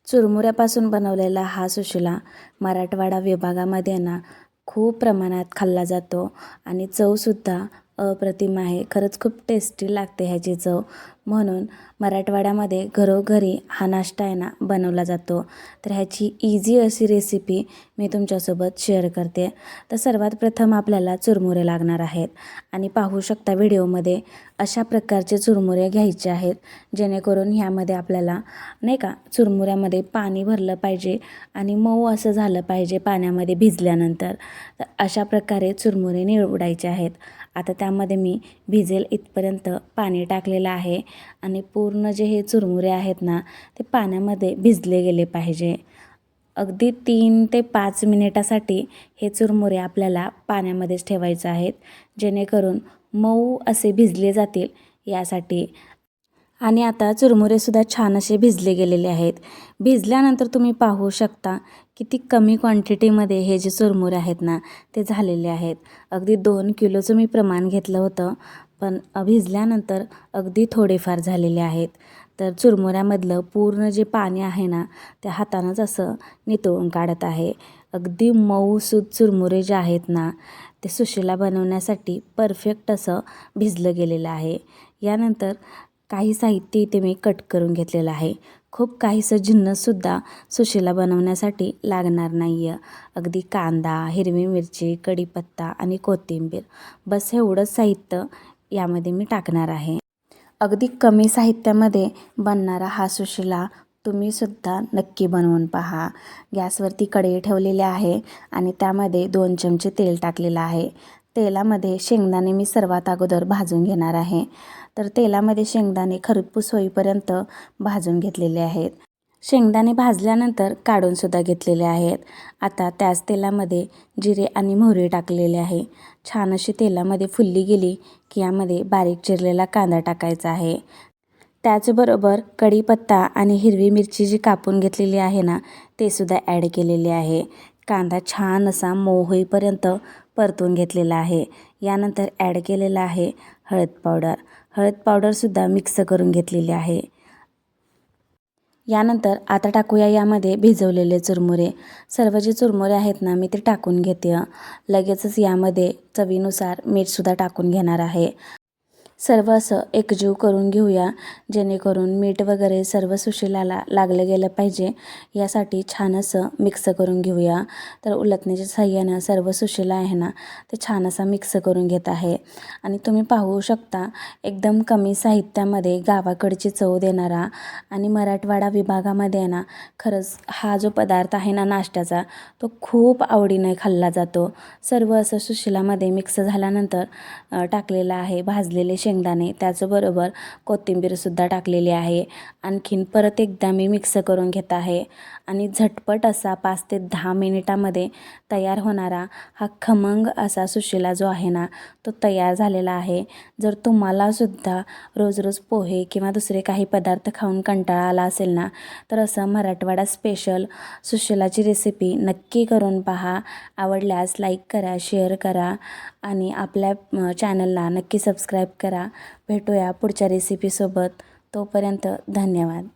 चुरमुऱ्यापासून बनवलेला हा सुशिला मराठवाडा विभागामध्ये ना खूप प्रमाणात खाल्ला जातो आणि चवसुद्धा अप्रतिम आहे. खरंच खूप टेस्टी लागते ह्याची चव. म्हणून मराठवाड्यामध्ये घरोघरी हा नाश्ता आहे ना बनवला जातो. तर ह्याची इझी अशी रेसिपी मी तुमच्यासोबत शेअर करते. तर सर्वात प्रथम आपल्याला चुरमुरे लागणार आहेत आणि पाहू शकता व्हिडिओमध्ये अशा प्रकारचे चुरमुरे घ्यायचे आहेत, जेणेकरून ह्यामध्ये आपल्याला नाही का चुरमुऱ्यामध्ये पाणी भरलं पाहिजे आणि मऊ असं झालं पाहिजे पाण्यामध्ये भिजल्यानंतर. तर अशा प्रकारे चुरमुरे निवडायचे आहेत. आता त्यामध्ये मी भिजेल इथपर्यंत पाणी टाकलेलं आहे आणि पूर्ण जे हे चुरमुरे आहेत ना ते पाण्यामध्ये भिजले गेले पाहिजे. अगदी 3 ते 5 मिनिटासाठी हे चुरमुरे आपल्याला पाण्यामध्येच ठेवायचे आहेत, जेणेकरून मऊ असे भिजले जातील यासाठी. आणि आता चुरमुरेसुद्धा छान असे भिजले गेलेले आहेत. भिजल्यानंतर तुम्ही पाहू शकता किती कमी क्वांटिटीमध्ये हे जे चुरमुरे आहेत ना ते झालेले आहेत. अगदी 2 किलोचं मी प्रमाण घेतलं होतं, पण भिजल्यानंतर अगदी थोडेफार झालेले आहेत. तर चुरमुऱ्यामधलं पूर्ण जे पाणी आहे ना त्या हातानंच असं नितळून काढत आहे. अगदी मऊसूत चुरमुरे जे आहेत ना ते सुशिला बनवण्यासाठी परफेक्ट असं भिजलं गेलेलं आहे. यानंतर काही साहित्य इथे मी कट करून घेतलेलं आहे. खूप काहीसं जिन्नससुद्धा सुशिला बनवण्यासाठी लागणार नाही आहे. अगदी कांदा, हिरवी मिरची, कढीपत्ता आणि कोथिंबीर, बस एवढंच साहित्य यामध्ये मी टाकणार आहे. अगदी कमी साहित्यामध्ये बनणारा हा सुशिला तुम्हीसुद्धा नक्की बनवून पहा. गॅसवरती कढई ठेवलेली आहे आणि त्यामध्ये 2 चमचे तेल टाकलेलं आहे. तेलामध्ये शेंगदाणे मी सर्वात अगोदर भाजून घेणार आहे. तर तेलामध्ये शेंगदाणे खरपूस होईपर्यंत भाजून घेतलेले आहेत. शेंगदाणे भाजल्यानंतर काढूनसुद्धा घेतलेले आहेत. आता त्याच तेलामध्ये जिरे आणि मोहरी टाकलेले आहे. छान अशी तेलामध्ये फुलली गेली की यामध्ये बारीक चिरलेला कांदा टाकायचा आहे. त्याचबरोबर कढीपत्ता आणि हिरवी मिरची जी कापून घेतलेली आहे ना ते सुद्धा ॲड केलेले आहे. कांदा छान असा मऊ होईपर्यंत परतून घेतलेला आहे. यानंतर ॲड केलेला आहे हळद पावडर. हळद पावडरसुद्धा मिक्स करून घेतलेली आहे. यानंतर आता टाकूया यामध्ये भिजवलेले चुरमुरे. सर्व जे चुरमुरे आहेत ना मी ते टाकून घेते. लगेचच यामध्ये चवीनुसार मीठसुद्धा टाकून घेणार आहे. सर्व असं एकजीव करून घेऊया, जेणेकरून मीठ वगैरे सर्व सुशिलाला लागलं गेलं पाहिजे. यासाठी छान असं मिक्स करून घेऊया. तर उलटण्याच्या साहाय्यानं सर्व सुशिला आहे ना ते छान असा मिक्स करून घेत आहे. आणि तुम्ही पाहू शकता एकदम कमी साहित्यामध्ये गावाकडची चव देणारा आणि मराठवाडा विभागामध्ये ना खरंच हा जो पदार्थ आहे ना नाश्त्याचा तो खूप आवडीने खाल्ला जातो. सर्व असं सुशिलामध्ये मिक्स झाल्यानंतर टाकलेलं आहे भाजलेले शेंगदाणे, त्याचबरोबर कोथिंबीरसुद्धा टाकलेली आहे. आणखीन परत एकदा मी मिक्स करून घेत आहे आणि झटपट असा 5 ते 10 मिनिटामध्ये तयार होणारा हा खमंग असा सुशिला जो आहे ना तो तयार झालेला आहे. जर तुम्हालासुद्धा रोज रोज पोहे किंवा दुसरे काही पदार्थ खाऊन कंटाळा आला असेल ना तर असं मराठवाडा स्पेशल सुशिलाची रेसिपी नक्की करून पहा. आवडल्यास लाईक करा, शेअर करा आणि आपल्या चॅनलला नक्की सबस्क्राईब करा. भेटूया पुढच्या रेसिपीसोबत. तोपर्यंत धन्यवाद.